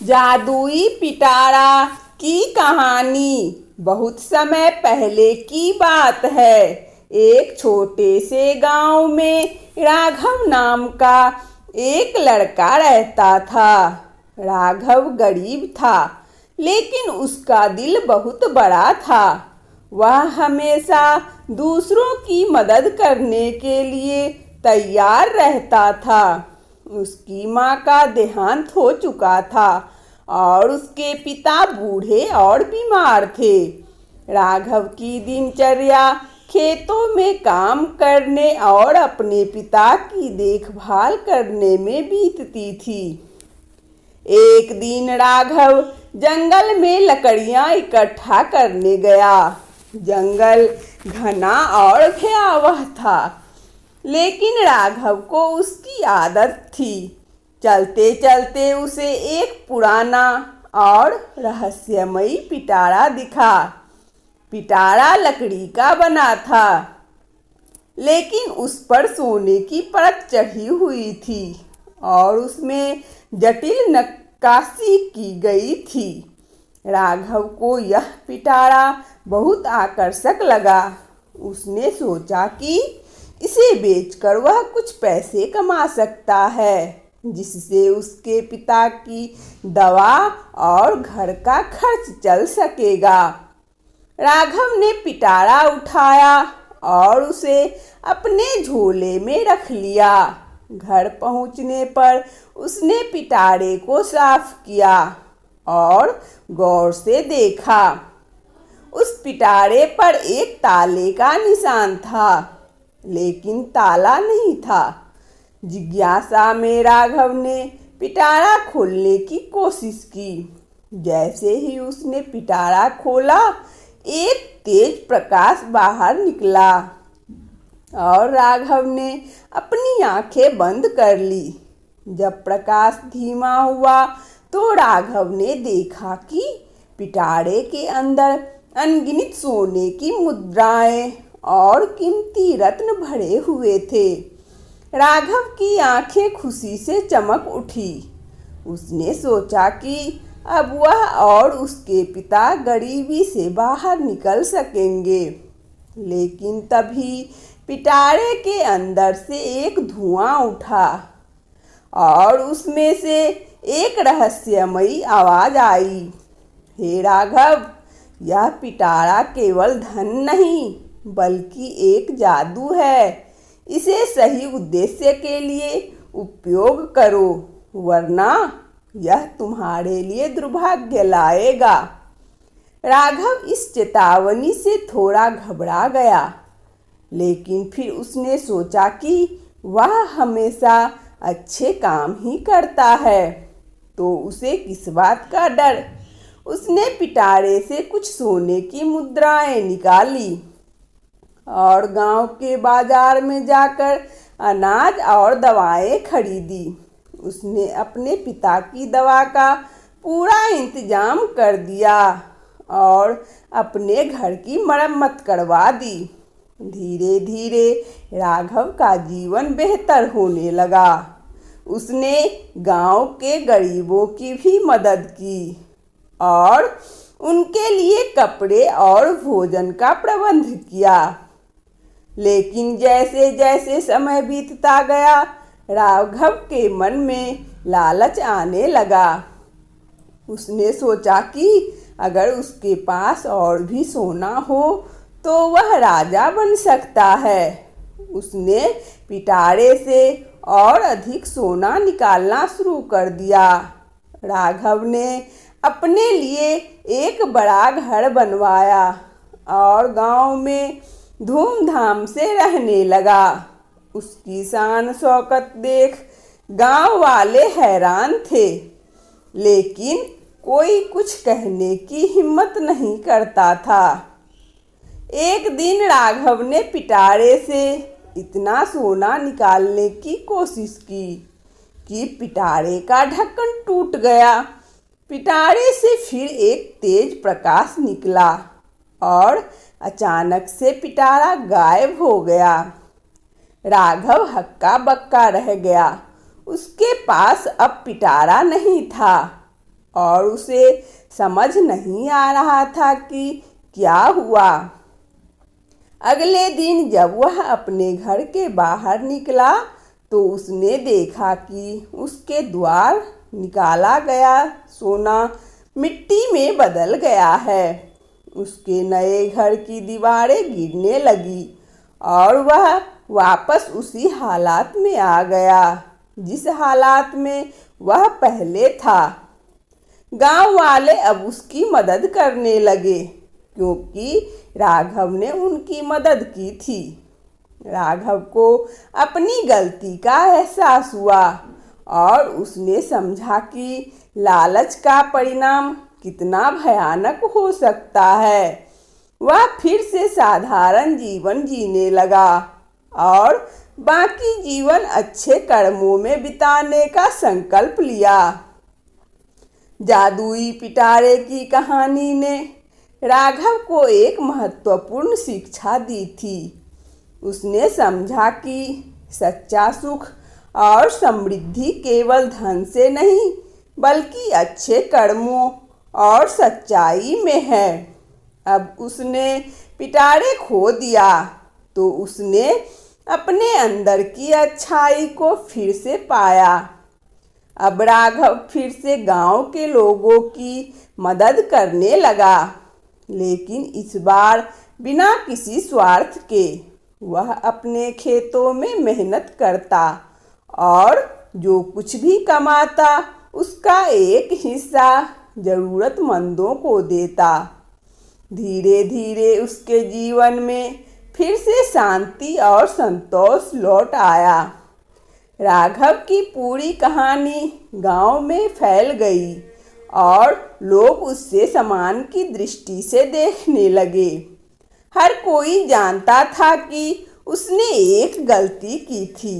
जादुई पिटारा की कहानी बहुत समय पहले की बात है। एक छोटे से गांव में राघव नाम का एक लड़का रहता था। राघव गरीब था, लेकिन उसका दिल बहुत बड़ा था। वह हमेशा दूसरों की मदद करने के लिए तैयार रहता था। उसकी माँ का देहांत हो चुका था और उसके पिता बूढ़े और बीमार थे। राघव की दिनचर्या खेतों में काम करने और अपने पिता की देखभाल करने में बीतती थी। एक दिन राघव जंगल में लकड़ियां इकट्ठा करने गया। जंगल घना और भयावह था, लेकिन राघव को उसकी आदत थी। चलते चलते उसे एक पुराना और रहस्यमयी पिटारा दिखा। पिटारा लकड़ी का बना था, लेकिन उस पर सोने की परत चढ़ी हुई थी और उसमें जटिल नक्काशी की गई थी। राघव को यह पिटारा बहुत आकर्षक लगा। उसने सोचा कि इसे बेचकर वह कुछ पैसे कमा सकता है, जिससे उसके पिता की दवा और घर का खर्च चल सकेगा। राघव ने पिटारा उठाया और उसे अपने झोले में रख लिया। घर पहुंचने पर उसने पिटारे को साफ किया और गौर से देखा। उस पिटारे पर एक ताले का निशान था, लेकिन ताला नहीं था। जिज्ञासा में राघव ने पिटारा खोलने की कोशिश की। जैसे ही उसने पिटारा खोला, एक तेज प्रकाश बाहर निकला और राघव ने अपनी आंखें बंद कर ली। जब प्रकाश धीमा हुआ तो राघव ने देखा कि पिटारे के अंदर अनगिनत सोने की मुद्राएं और कीमती रत्न भरे हुए थे। राघव की आंखें खुशी से चमक उठी। उसने सोचा कि अब वह और उसके पिता गरीबी से बाहर निकल सकेंगे। लेकिन तभी पिटारे के अंदर से एक धुआं उठा और उसमें से एक रहस्यमयी आवाज आई। हे राघव, यह पिटारा केवल धन नहीं, बल्कि एक जादू है। इसे सही उद्देश्य के लिए उपयोग करो, वरना यह तुम्हारे लिए दुर्भाग्य लाएगा। राघव इस चेतावनी से थोड़ा घबरा गया, लेकिन फिर उसने सोचा कि वह हमेशा अच्छे काम ही करता है, तो उसे किस बात का डर। उसने पिटारे से कुछ सोने की मुद्राएं निकाली और गांव के बाजार में जाकर अनाज और दवाएं खरीदी। उसने अपने पिता की दवा का पूरा इंतजाम कर दिया और अपने घर की मरम्मत करवा दी। धीरे धीरे राघव का जीवन बेहतर होने लगा। उसने गांव के गरीबों की भी मदद की और उनके लिए कपड़े और भोजन का प्रबंध किया। लेकिन जैसे जैसे समय बीतता गया, राघव के मन में लालच आने लगा। उसने सोचा कि अगर उसके पास और भी सोना हो तो वह राजा बन सकता है। उसने पिटारे से और अधिक सोना निकालना शुरू कर दिया। राघव ने अपने लिए एक बड़ा घर बनवाया और गांव में धूमधाम से रहने लगा। उसकी शान शौकत देख गांव वाले हैरान थे, लेकिन कोई कुछ कहने की हिम्मत नहीं करता था। एक दिन राघव ने पिटारे से इतना सोना निकालने की कोशिश की कि पिटारे का ढक्कन टूट गया। पिटारे से फिर एक तेज प्रकाश निकला और अचानक से पिटारा गायब हो गया। राघव हक्का बक्का रह गया। उसके पास अब पिटारा नहीं था। और उसे समझ नहीं आ रहा था कि क्या हुआ। अगले दिन जब वह अपने घर के बाहर निकला तो उसने देखा कि उसके द्वार निकाला गया सोना मिट्टी में बदल गया है। उसके नए घर की दीवारें गिरने लगी और वह वापस उसी हालात में आ गया जिस हालात में वह पहले था। गांव वाले अब उसकी मदद करने लगे क्योंकि राघव ने उनकी मदद की थी। राघव को अपनी गलती का एहसास हुआ और उसने समझा कि लालच का परिणाम कितना भयानक हो सकता है। वह फिर से साधारण जीवन जीने लगा और बाकी जीवन अच्छे कर्मों में बिताने का संकल्प लिया। जादुई पिटारे की कहानी ने राघव को एक महत्वपूर्ण शिक्षा दी थी। उसने समझा कि सच्चा सुख और समृद्धि केवल धन से नहीं बल्कि अच्छे कर्मों और सच्चाई में है। अब उसने पिटारे खो दिया तो उसने अपने अंदर की अच्छाई को फिर से पाया। अब राघव फिर से गांव के लोगों की मदद करने लगा, लेकिन इस बार बिना किसी स्वार्थ के। वह अपने खेतों में मेहनत करता और जो कुछ भी कमाता उसका एक हिस्सा ज़रूरतमंदों को देता। धीरे धीरे उसके जीवन में फिर से शांति और संतोष लौट आया। राघव की पूरी कहानी गांव में फैल गई और लोग उससे सम्मान की दृष्टि से देखने लगे। हर कोई जानता था कि उसने एक गलती की थी,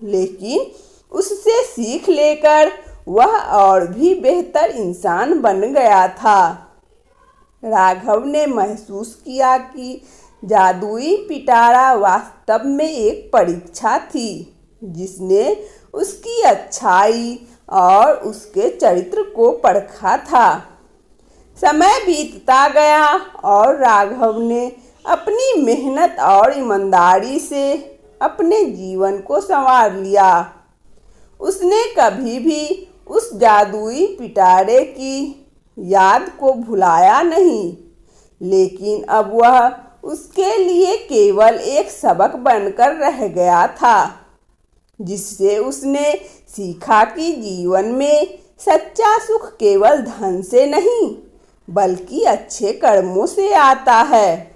लेकिन उससे सीख लेकर वह और भी बेहतर इंसान बन गया था। राघव ने महसूस किया कि जादुई पिटारा वास्तव में एक परीक्षा थी जिसने उसकी अच्छाई और उसके चरित्र को परखा था। समय बीतता गया और राघव ने अपनी मेहनत और ईमानदारी से अपने जीवन को संवार लिया। उसने कभी भी उस जादुई पिटारे की याद को भुलाया नहीं, लेकिन अब वह उसके लिए केवल एक सबक बनकर रह गया था, जिससे उसने सीखा कि जीवन में सच्चा सुख केवल धन से नहीं बल्कि अच्छे कर्मों से आता है।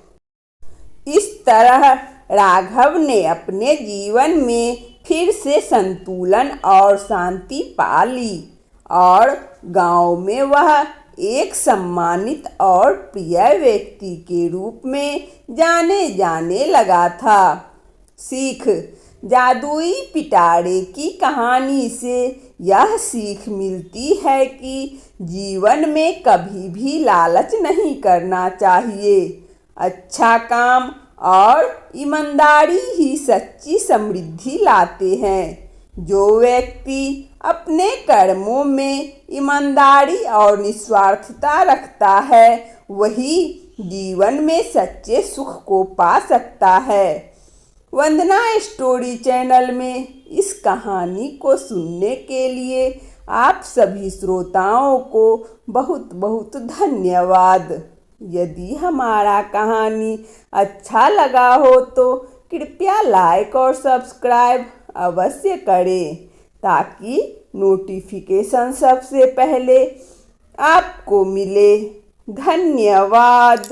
इस तरह राघव ने अपने जीवन में फिर से संतुलन और शांति पा ली और गांव में वह एक सम्मानित और प्रिय व्यक्ति के रूप में जाने जाने लगा था। सीख: जादुई पिटारे की कहानी से यह सीख मिलती है कि जीवन में कभी भी लालच नहीं करना चाहिए। अच्छा काम और ईमानदारी ही सच्ची समृद्धि लाते हैं। जो व्यक्ति अपने कर्मों में ईमानदारी और निस्वार्थता रखता है वही जीवन में सच्चे सुख को पा सकता है। वंदना स्टोरी चैनल में इस कहानी को सुनने के लिए आप सभी श्रोताओं को बहुत बहुत धन्यवाद। यदि हमारा कहानी अच्छा लगा हो तो कृपया लाइक और सब्सक्राइब अवश्य करें ताकि नोटिफिकेशन सबसे पहले आपको मिले। धन्यवाद।